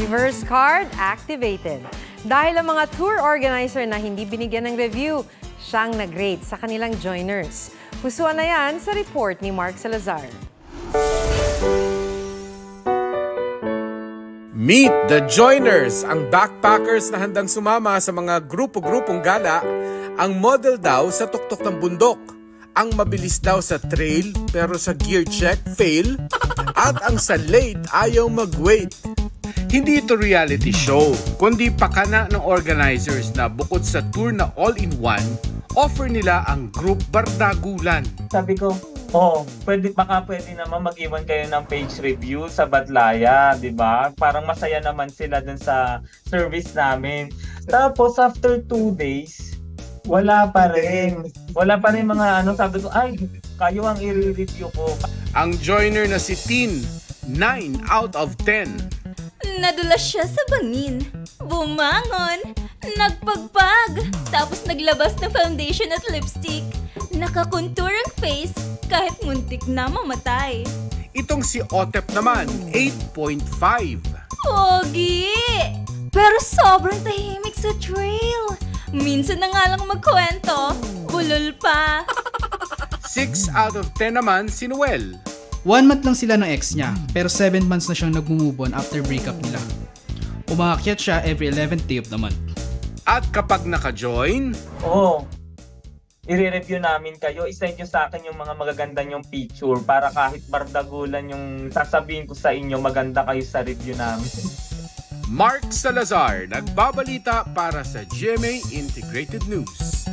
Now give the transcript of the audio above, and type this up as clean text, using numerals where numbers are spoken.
Reverse card activated. Dahil ang mga tour organizer na hindi binigyan ng review, siyang nag-rate sa kanilang joiners. Pusuan na yan sa report ni Mark Salazar. Meet the Joiners, ang backpackers na handang sumama sa mga grupo-grupong gala. Ang model daw sa tuktok ng bundok. Ang mabilis daw sa trail pero sa gear check, fail. At ang sa late, ayaw mag-wait. Hindi ito reality show, kundi pakana ng organizers na bukod sa tour na all-in-one, offer nila ang group bardagulan. Sabi ko, baka pwede naman mag-iwan kayo ng page review sa Badlaya, di ba? Parang masaya naman sila dun sa service namin. Tapos after 2 days, wala pa rin. Wala pa rin mga sabi ko, kayo ang i-review ko. Ang joiner na si Tin, 9 out of 10. Nadulas siya sa bangin, bumangon, nagpagpag, tapos naglabas ng foundation at lipstick. Nakakontour ang face kahit muntik na mamatay. Itong si Otep naman, 8.5. Pogi! Pero sobrang tahimik sa trail. Minsan na nga lang magkwento, bulol pa. 6 out of 10 naman si Noel. 1 month lang sila ng ex niya, pero 7 months na siyang nag-move on after breakup nila. Umaakyat siya every 11th day of the month. At kapag naka-join, i-review namin kayo. I-send nyo sa akin yung mga magaganda nyong picture para kahit bardagulan yung sasabihin ko sa inyo, maganda kayo sa review namin. Mark Salazar, nagbabalita para sa GMA Integrated News.